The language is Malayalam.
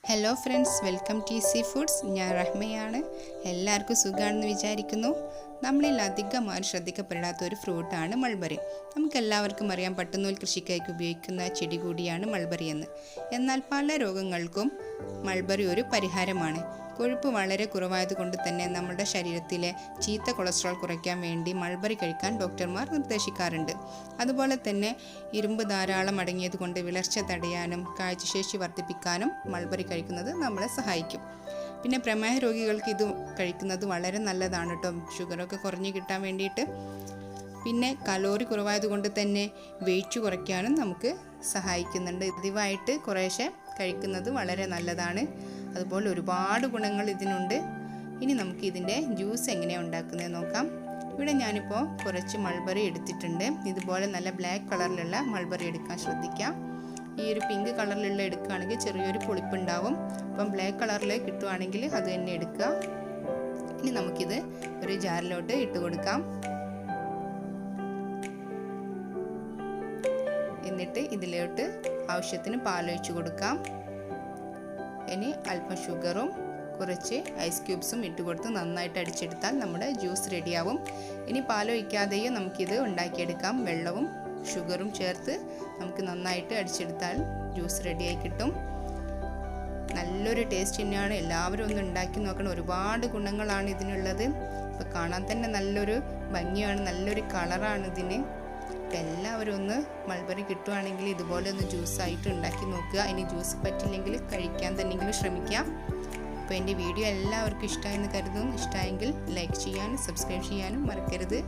Hello friends, welcome to sea foods. ഞാൻ റഹ്മയാണ്. എല്ലാവർക്കും സുഖമാണെന്ന് വിചാരിക്കുന്നു. നമ്മളിൽ അധികമായി ശ്രദ്ധിക്കപ്പെടാത്ത ഒരു ഫ്രൂട്ടാണ് മൾബറി. നമുക്കെല്ലാവർക്കും അറിയാം, പട്ടുനൂൽ കൃഷിക്കായി ഉപയോഗിക്കുന്ന ചെടി കൂടിയാണ് മൾബറി എന്ന്. എന്നാൽ പല രോഗങ്ങൾക്കും മൾബറി ഒരു പരിഹാരമാണ്. കൊഴുപ്പ് വളരെ കുറവായതുകൊണ്ട് തന്നെ നമ്മുടെ ശരീരത്തിലെ ചീത്ത കൊളസ്ട്രോൾ കുറയ്ക്കാൻ വേണ്ടി മൾബറി കഴിക്കാൻ ഡോക്ടർമാർ നിർദ്ദേശിക്കാറുണ്ട്. അതുപോലെ തന്നെ ഇരുമ്പ് ധാരാളം അടങ്ങിയതുകൊണ്ട് വിളർച്ച തടയാനും കാഴ്ചശേഷി വർദ്ധിപ്പിക്കാനും മൾബറി കഴിക്കുന്നത് നമ്മളെ സഹായിക്കും. പിന്നെ പ്രമേഹ രോഗികൾക്ക് ഇത് കഴിക്കുന്നത് വളരെ നല്ലതാണ് കേട്ടോ, ഷുഗറൊക്കെ കുറഞ്ഞ് കിട്ടാൻ വേണ്ടിയിട്ട്. പിന്നെ കലോറി കുറവായതുകൊണ്ട് തന്നെ വെയിറ്റ് കുറയ്ക്കാനും നമുക്ക് സഹായിക്കുന്നുണ്ട്. പതിവായിട്ട് കുറേശ്ശെ കഴിക്കുന്നത് വളരെ നല്ലതാണ്. അതുപോലെ ഒരുപാട് ഗുണങ്ങൾ ഇതിനുണ്ട്. ഇനി നമുക്ക് ഇതിൻ്റെ ജ്യൂസ് എങ്ങനെയാണ് ഉണ്ടാക്കുന്നത് നോക്കാം. ഇവിടെ ഞാനിപ്പോൾ കുറച്ച് മൾബറി എടുത്തിട്ടുണ്ട്. ഇതുപോലെ നല്ല ബ്ലാക്ക് കളറിലുള്ള മൾബറി എടുക്കാൻ ശ്രദ്ധിക്കാം. ഈ ഒരു പിങ്ക് കളറിലുള്ള എടുക്കുകയാണെങ്കിൽ ചെറിയൊരു പുളിപ്പുണ്ടാവും. അപ്പം ബ്ലാക്ക് കളറിൽ കിട്ടുവാണെങ്കിൽ അത് തന്നെ എടുക്കുക. ഇനി നമുക്കിത് ഒരു ജാറിലോട്ട് ഇട്ട് കൊടുക്കാം. എന്നിട്ട് ഇതിലോട്ട് ആവശ്യത്തിന് പാലൊഴിച്ച് കൊടുക്കാം. ഇനി അല്പം ഷുഗറും കുറച്ച് ഐസ് ക്യൂബ്സും ഇട്ട് കൊടുത്ത് നന്നായിട്ട് അടിച്ചെടുത്താൽ നമ്മുടെ ജ്യൂസ് റെഡിയാവും. ഇനി പാലൊഴിക്കാതെയും നമുക്കിത് ഉണ്ടാക്കിയെടുക്കാം. വെള്ളവും ഷുഗറും ചേർത്ത് നമുക്ക് നന്നായിട്ട് അടിച്ചെടുത്താൽ ജ്യൂസ് റെഡിയായി കിട്ടും. നല്ലൊരു ടേസ്റ്റ് തന്നെയാണ്. എല്ലാവരും ഒന്ന് ഉണ്ടാക്കി നോക്കണം. ഒരുപാട് ഗുണങ്ങളാണ് ഇതിനുള്ളത്. ഇപ്പോൾ കാണാൻ തന്നെ നല്ലൊരു ഭംഗിയാണ്, നല്ലൊരു കളറാണ് ഇതിന്. എല്ലാവരും ഒന്ന് മൾബറി കിട്ടുവാണെങ്കിൽ ഇതുപോലെ ഒന്ന് ജ്യൂസായിട്ട് ഉണ്ടാക്കി നോക്കുക. ഇനി ജ്യൂസ് പറ്റില്ലെങ്കിൽ കഴിക്കാൻ തന്നെയെങ്കിലും ശ്രമിക്കാം. അപ്പോൾ എൻ്റെ വീഡിയോ എല്ലാവർക്കും ഇഷ്ടമായെന്ന് കരുതുന്നു. ഇഷ്ടമായെങ്കിൽ ലൈക്ക് ചെയ്യാനും സബ്സ്ക്രൈബ് ചെയ്യാനും മറക്കരുത്.